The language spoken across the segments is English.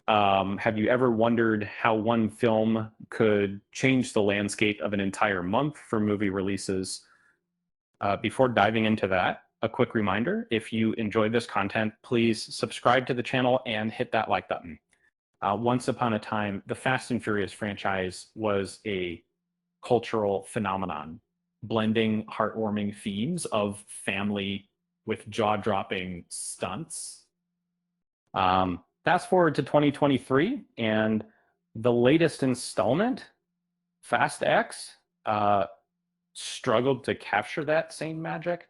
Have you ever wondered how one film could change the landscape of an entire month for movie releases? Before diving into that, a quick reminder, if you enjoyed this content, please subscribe to the channel and hit that like button. Once upon a time, the Fast and Furious franchise was a cultural phenomenon, blending heartwarming themes of family with jaw-dropping stunts. Fast forward to 2023, and the latest installment, Fast X, uh, struggled to capture that same magic.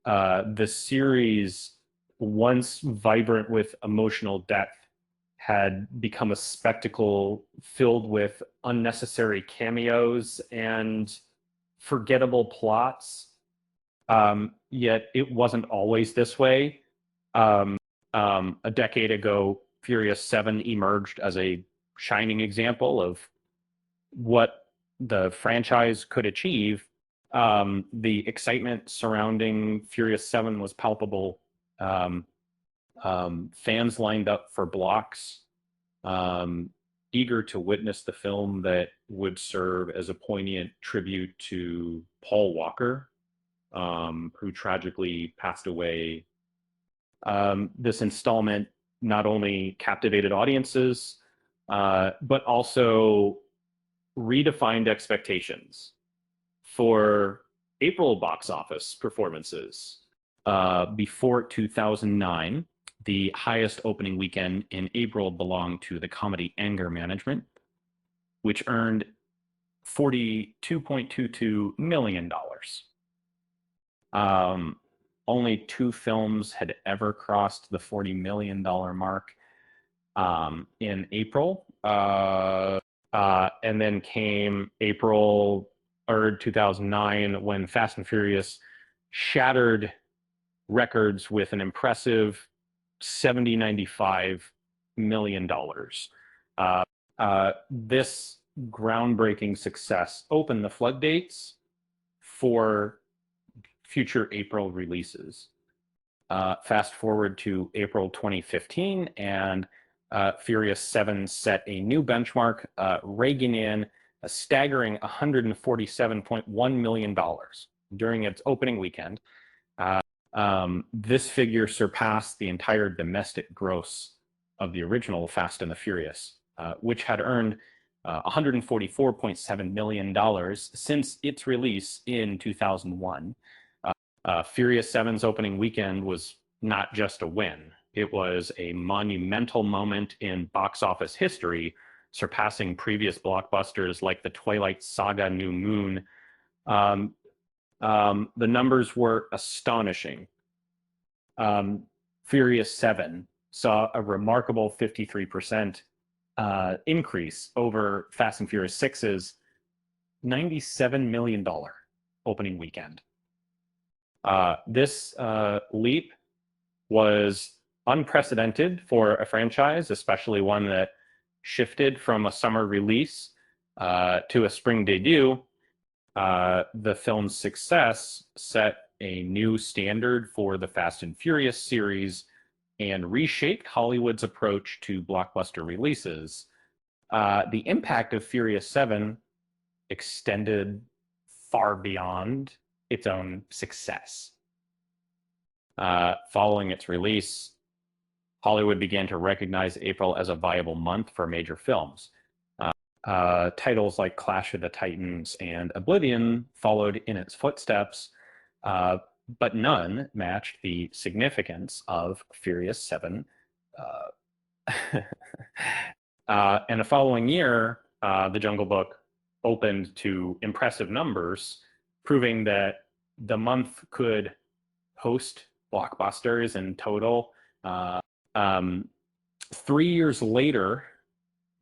The series, once vibrant with emotional depth, had become a spectacle filled with unnecessary cameos and forgettable plots. Yet it wasn't always this way. A decade ago, Furious 7 emerged as a shining example of what the franchise could achieve. The excitement surrounding Furious 7 was palpable. Um, Fans lined up for blocks, um, eager to witness the film that would serve as a poignant tribute to Paul Walker, who tragically passed away. This installment not only captivated audiences, but also redefined expectations for April box office performances. Before 2009, the highest opening weekend in April belonged to the comedy Anger Management, which earned $42.22 million. Only two films had ever crossed the $40 million mark in April. And then came April 3rd, 2009, when Fast and Furious shattered records with an impressive $95 million. This groundbreaking success opened the floodgates for future April releases. Fast forward to April 2015, and Furious 7 set a new benchmark, raking in a staggering $147.1 million during its opening weekend. This figure surpassed the entire domestic gross of the original Fast and the Furious, which had earned $144.7 million since its release in 2001. Furious 7's opening weekend was not just a win. It was a monumental moment in box office history, surpassing previous blockbusters like the Twilight Saga New Moon. The numbers were astonishing. Furious 7 saw a remarkable 53% increase over Fast and Furious 6's $97 million opening weekend. This leap was unprecedented for a franchise, especially one that shifted from a summer release to a spring debut. The film's success set a new standard for the Fast and Furious series and reshaped Hollywood's approach to blockbuster releases. The impact of Furious 7 extended far beyond its own success. Following its release, Hollywood began to recognize April as a viable month for major films. Titles like Clash of the Titans and Oblivion followed in its footsteps, but none matched the significance of Furious 7. And the following year, The Jungle Book opened to impressive numbers, proving that the month could host blockbusters in total. 3 years later,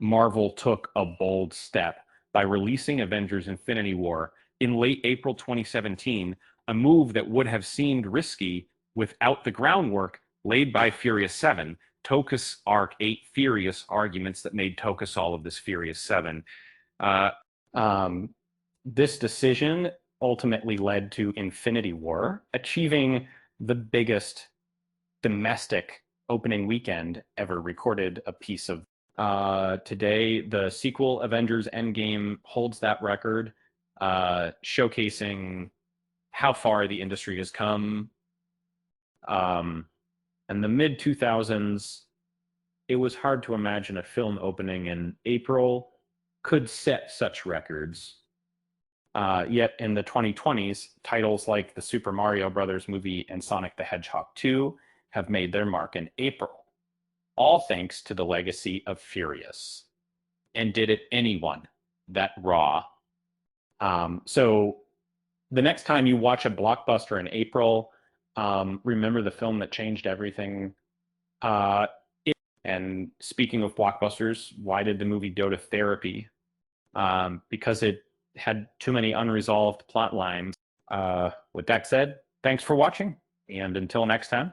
Marvel took a bold step by releasing Avengers Infinity War in late April 2017, a move that would have seemed risky without the groundwork laid by Furious 7. Tokus arc 8 furious arguments that made Tokus all of this Furious 7. This decision ultimately led to Infinity War, achieving the biggest domestic opening weekend ever recorded a piece of. Today, the sequel Avengers Endgame holds that record, showcasing how far the industry has come. Um, in the mid 2000s, it was hard to imagine a film opening in April could set such records. Yet in the 2020s, titles like the Super Mario Brothers movie and Sonic the Hedgehog 2 have made their mark in April, all thanks to the legacy of Furious. And did it anyone that raw? So the next time you watch a blockbuster in April, remember the film that changed everything. Uh, and speaking of blockbusters, why did the movie go to therapy? Because it had too many unresolved plot lines. With that said, thanks for watching, and until next time.